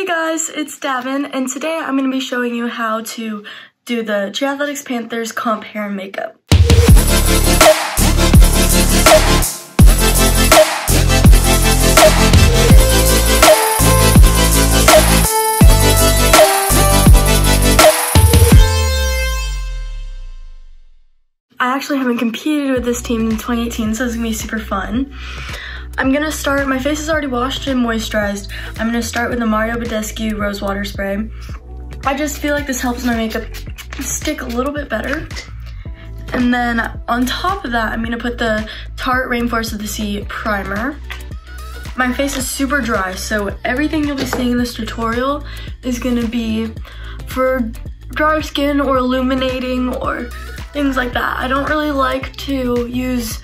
Hey guys, it's Davin, and today I'm going to be showing you how to do the Triathletics Panthers comp hair and makeup. I actually haven't competed with this team in 2018, so it's gonna be super fun. I'm gonna start, my face is already washed and moisturized. I'm gonna start with the Mario Badescu Rose Water Spray. I just feel like this helps my makeup stick a little bit better. And then on top of that, I'm gonna put the Tarte Rainforest of the Sea Primer. My face is super dry, so everything you'll be seeing in this tutorial is gonna be for dry skin or illuminating or things like that. I don't really like to use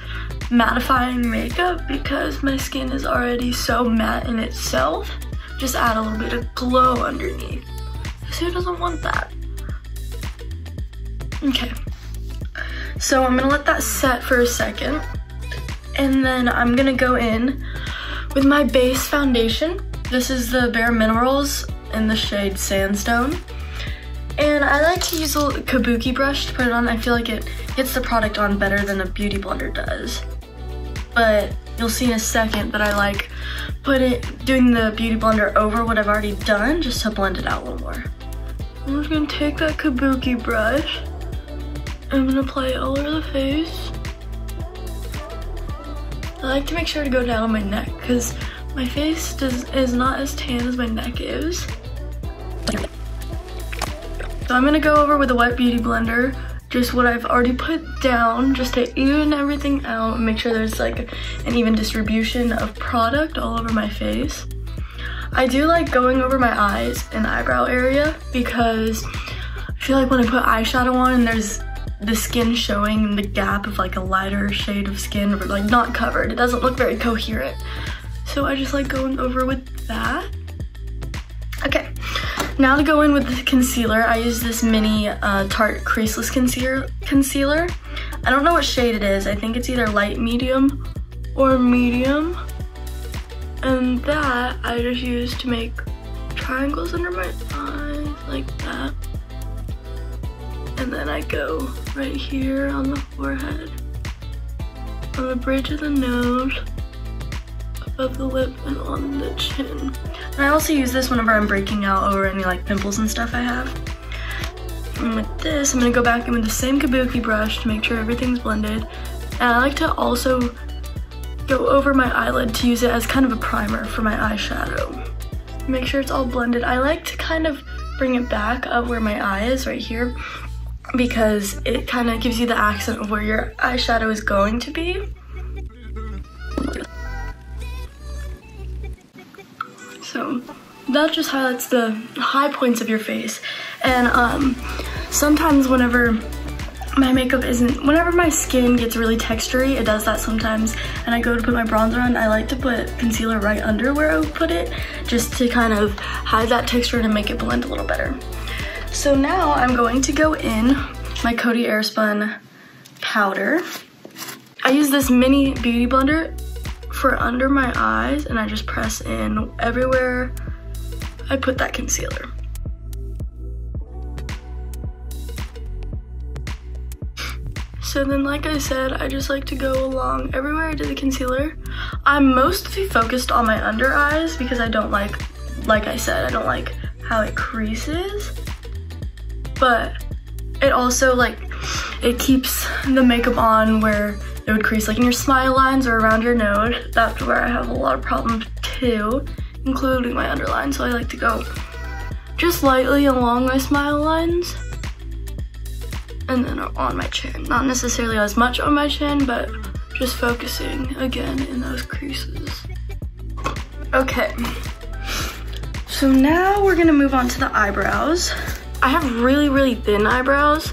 mattifying makeup because my skin is already so matte in itself. Just add a little bit of glow underneath. Who doesn't want that? Okay, so I'm gonna let that set for a second, and then I'm gonna go in with my base foundation. This is the Bare Minerals in the shade Sandstone. And I like to use a kabuki brush to put it on. I feel like it gets the product on better than a beauty blender does. But you'll see in a second that I like doing the beauty blender over what I've already done just to blend it out a little more. I'm just gonna take that kabuki brush. I'm gonna apply it all over the face. I like to make sure to go down on my neck because my face is not as tan as my neck is. So I'm gonna go over with a wet beauty blender, just what I've already put down, just to even everything out and make sure there's like an even distribution of product all over my face. I do like going over my eyes and eyebrow area because I feel like when I put eyeshadow on and there's the skin showing the gap of like a lighter shade of skin, but like not covered, it doesn't look very coherent. So I just like going over with that. Okay. Now to go in with the concealer, I use this mini Tarte Creaseless Concealer. I don't know what shade it is. I think it's either light medium or medium. And that I just use to make triangles under my eyes, like that. And then I go right here on the forehead, on the bridge of the nose, above the lip, and on the chin. And I also use this whenever I'm breaking out over any like pimples and stuff I have. And with this, I'm gonna go back in with the same kabuki brush to make sure everything's blended. And I like to also go over my eyelid to use it as kind of a primer for my eyeshadow. Make sure it's all blended. I like to kind of bring it back up where my eye is, right here, because it kind of gives you the accent of where your eyeshadow is going to be. So that just highlights the high points of your face. And sometimes whenever my skin gets really textury, it does that sometimes, and I go to put my bronzer on, I like to put concealer right under where I would put it, just to kind of hide that texture and make it blend a little better. So now I'm going to go in my Coty Airspun powder. I use this mini beauty blender for under my eyes, and I just press in everywhere I put that concealer. So then, like I said, I just like to go along everywhere I do the concealer. I'm mostly focused on my under eyes because I don't like I said, I don't like how it creases, but it also it keeps the makeup on where it would crease, like in your smile lines or around your nose. That's where I have a lot of problems too, including my underline. So I like to go just lightly along my smile lines and then on my chin. Not necessarily as much on my chin, but just focusing again in those creases. Okay, so now we're gonna move on to the eyebrows. I have really, really thin eyebrows,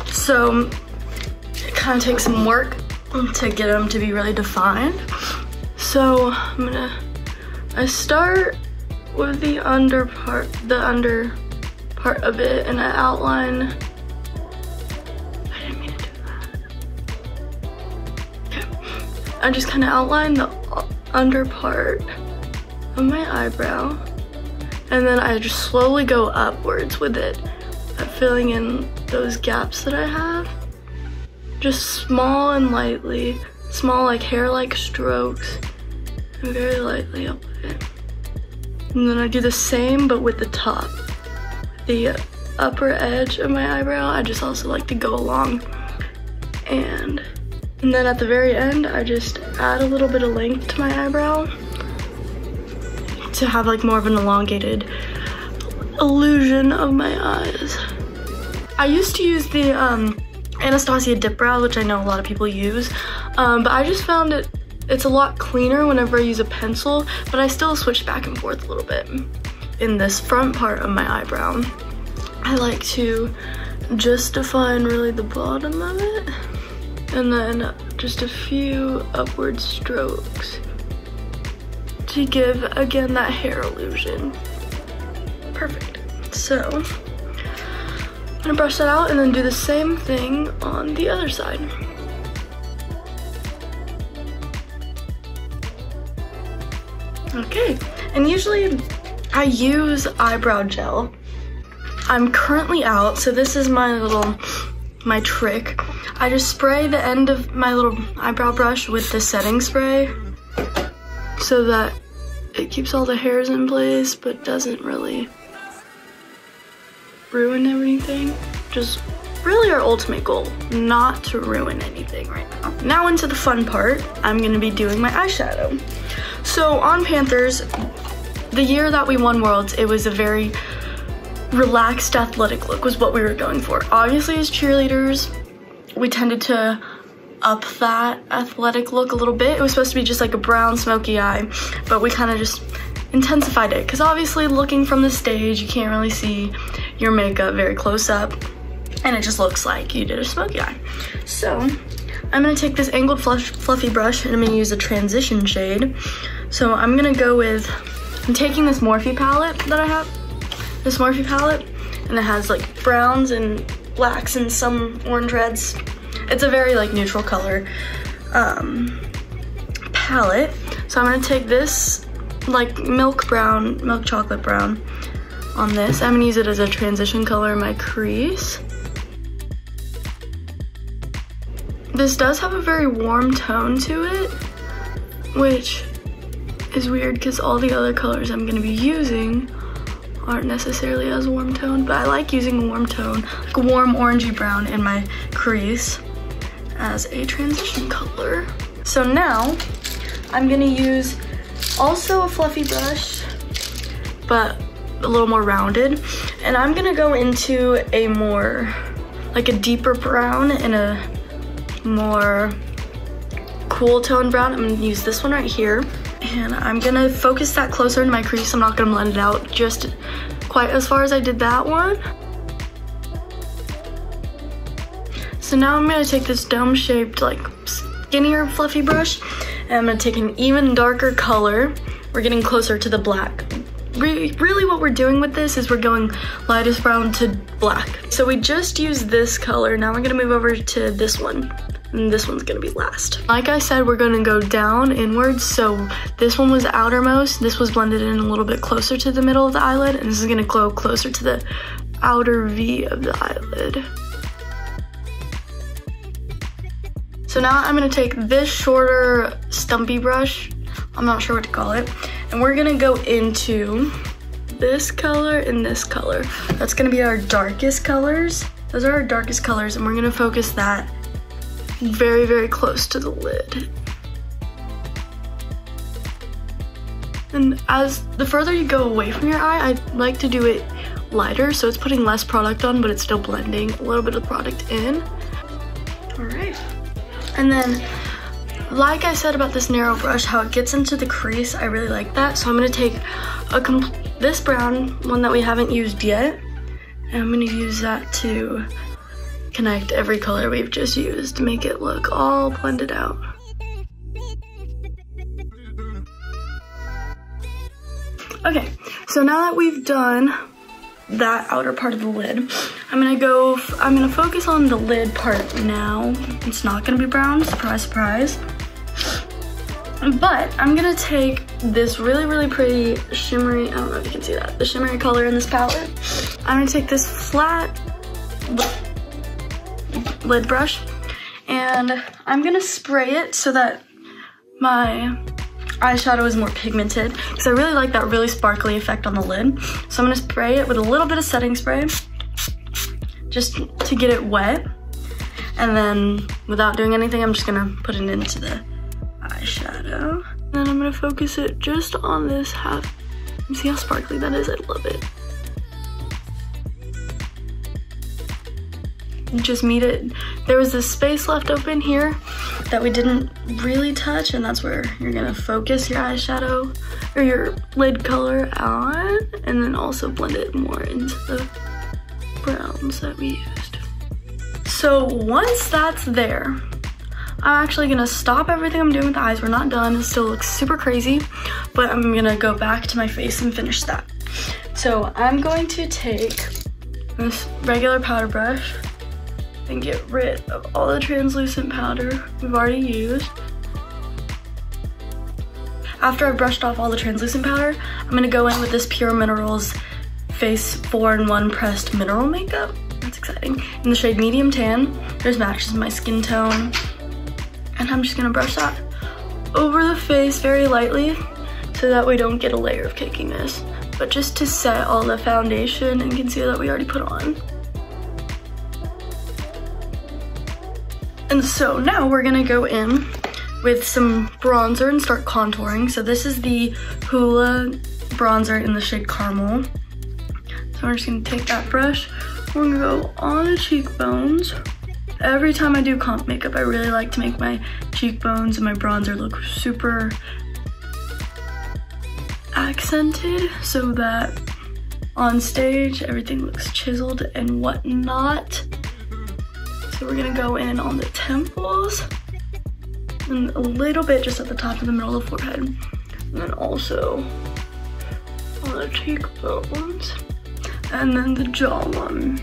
so it kind of takes some work to get them to be really defined. So I start with the under part of it, and I outline. I didn't mean to do that. Okay. I just kind of outline the under part of my eyebrow, And then I just slowly go upwards with it, filling in those gaps that I have. Just small and lightly, small like hair-like strokes, and very lightly up with it. And then I do the same, but with the top. The upper edge of my eyebrow, I just also like to go along. And then at the very end, I just add a little bit of length to my eyebrow to have like more of an elongated illusion of my eyes. I used to use the Anastasia Dip Brow, which I know a lot of people use, but I just found it's a lot cleaner whenever I use a pencil, but I still switch back and forth a little bit. In this front part of my eyebrow, I like to just define really the bottom of it, and then just a few upward strokes to give, again, that hair illusion. Perfect. So, I'm gonna brush that out and then do the same thing on the other side. Okay, and usually I use eyebrow gel. I'm currently out, so this is my trick. I just spray the end of my little eyebrow brush with the setting spray so that it keeps all the hairs in place but doesn't really ruin everything. Just really our ultimate goal, not to ruin anything right now. Now into the fun part, I'm gonna be doing my eyeshadow. So on Panthers, the year that we won Worlds, it was a very relaxed athletic look was what we were going for. Obviously as cheerleaders, we tended to up that athletic look a little bit. It was supposed to be just like a brown smoky eye, but we kind of just intensified it because obviously looking from the stage, you can't really see your makeup very close up and it just looks like you did a smoky eye. So I'm gonna take this angled fluffy brush and I'm gonna use a transition shade. So I'm gonna go with, I'm taking this Morphe palette that I have, this Morphe palette, and it has like browns and blacks and some orange reds. It's a very like neutral color palette. So I'm gonna take this like milk chocolate brown on this. I'm gonna use it as a transition color in my crease. This does have a very warm tone to it, which is weird because all the other colors I'm gonna be using aren't necessarily as warm toned, but I like using a warm tone, like a warm orangey brown in my crease as a transition color. So now I'm gonna use also a fluffy brush, but a little more rounded, and I'm gonna go into a more, like a deeper brown and a more cool tone brown. I'm gonna use this one right here, and I'm gonna focus that closer into my crease. I'm not gonna blend it out just quite as far as I did that one. So now I'm gonna take this dome-shaped, like skinnier fluffy brush, and I'm gonna take an even darker color. We're getting closer to the black. Really what we're doing with this is we're going lightest brown to black. So we just used this color. Now we're gonna move over to this one, and this one's gonna be last. Like I said, we're gonna go down inwards. So this one was outermost. This was blended in a little bit closer to the middle of the eyelid, and this is gonna go closer to the outer V of the eyelid. So now I'm gonna take this shorter stumpy brush, I'm not sure what to call it, and we're gonna go into this color and this color. That's gonna be our darkest colors. Those are our darkest colors, and we're gonna focus that very, very close to the lid. And as the further you go away from your eye, I like to do it lighter, so it's putting less product on, but it's still blending a little bit of product in. All right. And then, like I said about this narrow brush, how it gets into the crease, I really like that. So I'm gonna take this brown one that we haven't used yet, and I'm gonna use that to connect every color we've just used to make it look all blended out. Okay, so now that we've done that outer part of the lid, I'm gonna focus on the lid part now. It's not gonna be brown, surprise, surprise. But I'm gonna take this really, really pretty shimmery, I don't know if you can see that, the shimmery color in this palette. I'm gonna take this flat lid brush and I'm gonna spray it so that my eyeshadow is more pigmented, because I really like that really sparkly effect on the lid. So I'm gonna spray it with a little bit of setting spray just to get it wet. And then without doing anything, I'm just gonna put it into the eyeshadow. Then I'm gonna focus it just on this half. You see how sparkly that is? I love it. Just meet it. There was this space left open here that we didn't really touch, and that's where you're gonna focus your eyeshadow or your lid color on, and then also blend it more into the browns that we used. So once that's there, I'm actually gonna stop everything I'm doing with the eyes. We're not done, it still looks super crazy, but I'm gonna go back to my face and finish that. So I'm going to take this regular powder brush and get rid of all the translucent powder we've already used. After I've brushed off all the translucent powder, I'm gonna go in with this Pure Minerals Face 4-in-1 Pressed Mineral Makeup. That's exciting. In the shade Medium Tan. This matches my skin tone. And I'm just gonna brush that over the face very lightly so that we don't get a layer of cakiness, but just to set all the foundation and concealer that we already put on. And so now we're gonna go in with some bronzer and start contouring. So this is the Hoola bronzer in the shade Caramel. So we're just gonna take that brush, we're gonna go on the cheekbones. Every time I do comp makeup, I really like to make my cheekbones and my bronzer look super accented so that on stage everything looks chiseled and whatnot. So we're gonna go in on the temples and a little bit just at the top of the middle of the forehead, and then also on the cheekbones, and then the jawline.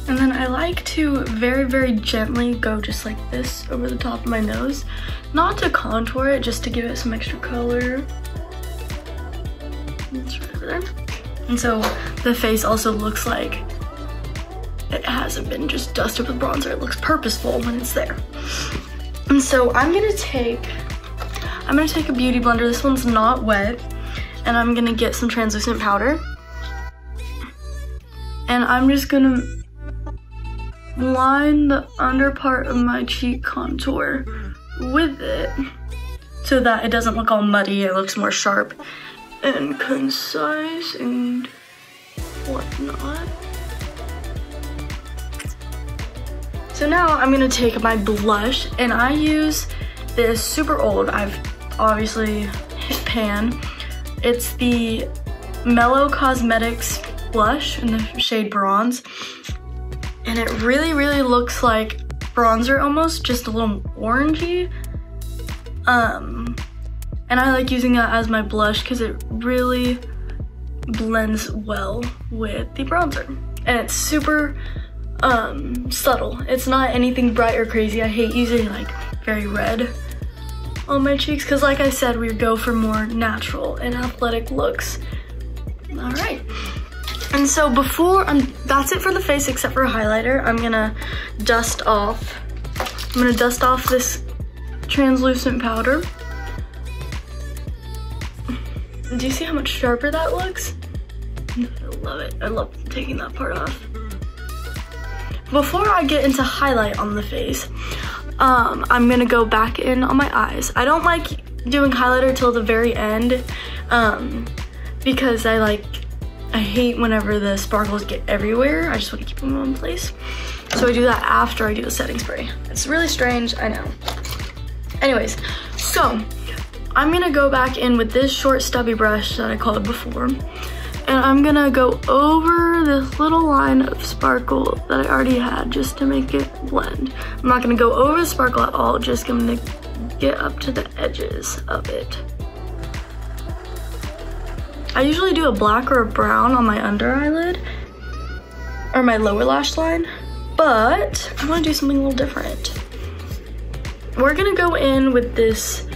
And then I like to very, very gently go just like this over the top of my nose. Not to contour it, just to give it some extra color. It's right over there. And so the face also looks like it hasn't been just dusted with bronzer. It looks purposeful when it's there. And so I'm gonna take a beauty blender. This one's not wet. And I'm gonna get some translucent powder. And I'm just gonna line the under part of my cheek contour with it so that it doesn't look all muddy. It looks more sharp and concise and whatnot. So now I'm gonna take my blush, and I use this super old, I've obviously hit pan. It's the Mellow Cosmetics blush in the shade Bronze. And it really, really looks like bronzer almost, just a little orangey. And I like using that as my blush because it really blends well with the bronzer. And it's super subtle. It's not anything bright or crazy. I hate using like very red on my cheeks because like I said, we go for more natural and athletic looks. All right. And so that's it for the face except for a highlighter. I'm gonna dust off this translucent powder. Do you see how much sharper that looks? I love it. I love taking that part off. Before I get into highlight on the face, I'm gonna go back in on my eyes. I don't like doing highlighter till the very end because I hate whenever the sparkles get everywhere. I just want to keep them in one place. So I do that after I do the setting spray. It's really strange, I know. Anyways, so I'm gonna go back in with this short stubby brush that I called before. And I'm gonna go over this little line of sparkle that I already had just to make it blend. I'm not gonna go over the sparkle at all, just gonna get up to the edges of it. I usually do a black or a brown on my under eyelid or my lower lash line, but I want to do something a little different. We're gonna go in with this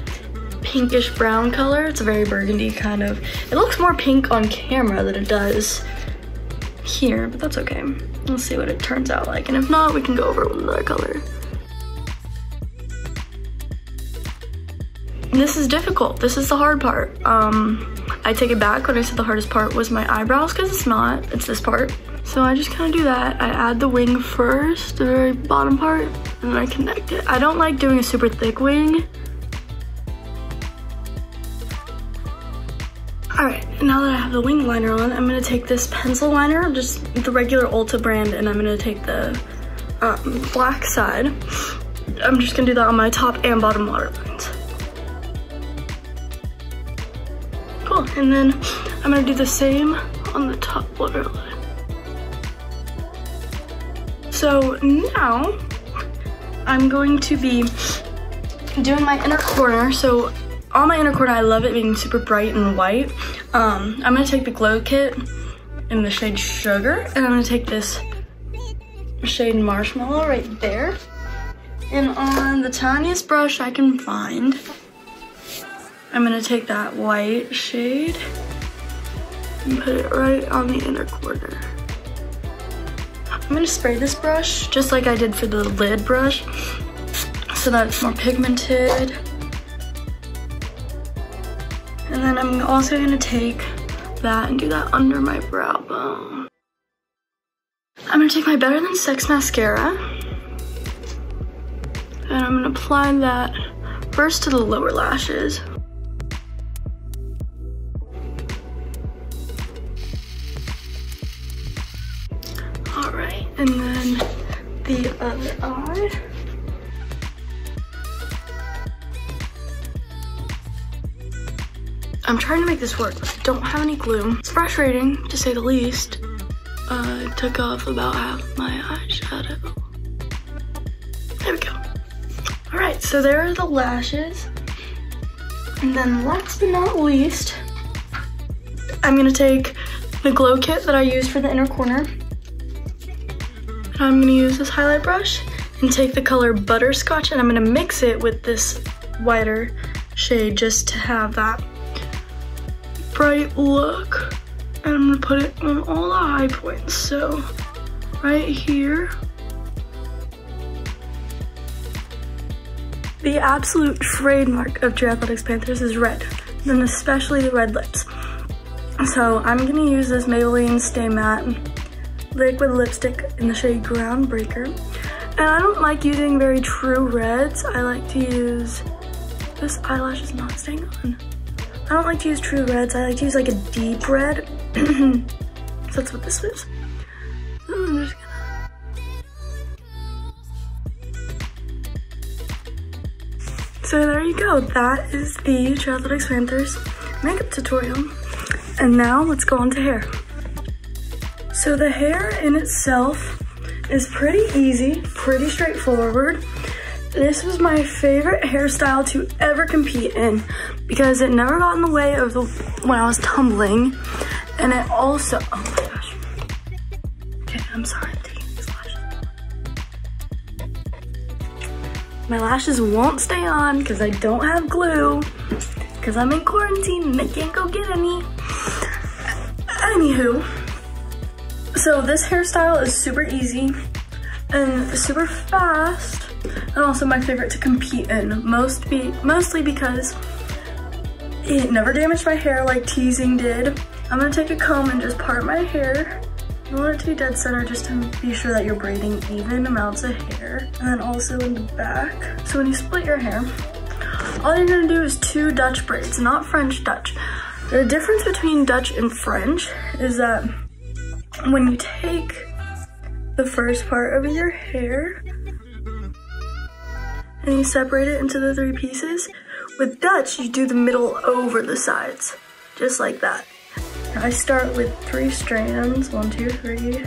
pinkish brown color. It's a very burgundy kind of. It looks more pink on camera than it does here, but that's okay. We'll see what it turns out like, and if not, we can go over with another color. This is difficult. This is the hard part. I take it back when I said the hardest part was my eyebrows, because it's not. It's this part. So I just kind of do that. I add the wing first, the very bottom part, and then I connect it. I don't like doing a super thick wing. All right, now that I have the wing liner on, I'm gonna take this pencil liner, just the regular Ulta brand, and I'm gonna take the black side. I'm just gonna do that on my top and bottom waterlines. Cool, and then I'm gonna do the same on the top waterline. So now I'm going to be doing my inner corner. So on my inner corner, I love it being super bright and white. I'm gonna take the glow kit in the shade Sugar, and I'm gonna take this shade Marshmallow right there. And on the tiniest brush I can find, I'm gonna take that white shade and put it right on the inner corner. I'm gonna spray this brush just like I did for the lid brush so that it's more pigmented. And then I'm also gonna take that and do that under my brow bone. I'm gonna take my Better Than Sex mascara and I'm gonna apply that first to the lower lashes. All right, and then the other eye. I'm trying to make this work, but I don't have any glue. It's frustrating, to say the least. I took off about half of my eyeshadow. There we go. All right, so there are the lashes. And then last but not least, I'm gonna take the glow kit that I used for the inner corner. And I'm gonna use this highlight brush and take the color Butterscotch, and I'm gonna mix it with this whiter shade just to have that bright look. And I'm gonna put it on all the high points. So right here. The absolute trademark of True Athletics Panthers is red, and especially the red lips. So I'm gonna use this Maybelline Stay Matte liquid lipstick in the shade Groundbreaker. And I don't like using very true reds. I like to use, this eyelash is not staying on. I don't like to use true reds. I like to use like a deep red. So that's what this is. I'm just gonna. So there you go. That is the True Athletics Panthers makeup tutorial. And now let's go on to hair. So the hair in itself is pretty easy, pretty straightforward. This was my favorite hairstyle to ever compete in because it never got in the way of when I was tumbling. And it also, oh my gosh. Okay, I'm sorry, I'm taking these lashes. My lashes won't stay on because I don't have glue because I'm in quarantine and I can't go get any. Anywho, so this hairstyle is super easy and super fast, and also my favorite to compete in, mostly because it never damaged my hair like teasing did. I'm gonna take a comb and just part my hair. You want it to be dead center just to be sure that you're braiding even amounts of hair, and then also in the back. So when you split your hair, all you're gonna do is 2 Dutch braids, not French Dutch. The difference between Dutch and French is that when you take the first part of your hair and you separate it into the 3 pieces, with Dutch, you do the middle over the sides, just like that. I start with 3 strands, 1, 2, 3,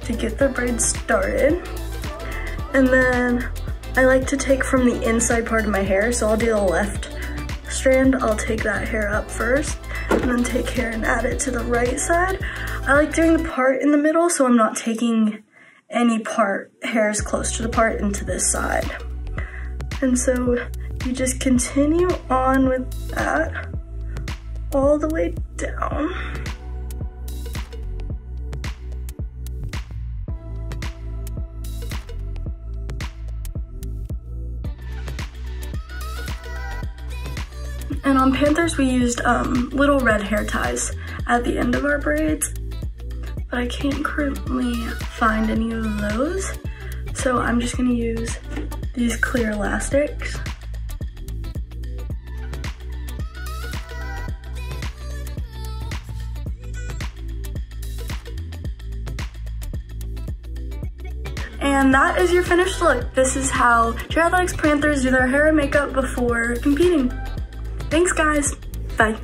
to get the braid started. And then I like to take from the inside part of my hair, so I'll do the left strand. I'll take that hair up first, and then take hair and add it to the right side. I like doing the part in the middle so I'm not taking any hairs close to the part into this side. And so you just continue on with that all the way down. And on Panthers, we used little red hair ties at the end of our braids, but I can't currently find any of those. So I'm just gonna use these clear elastics. And that is your finished look. This is how triathletics Panthers do their hair and makeup before competing. Thanks guys, bye.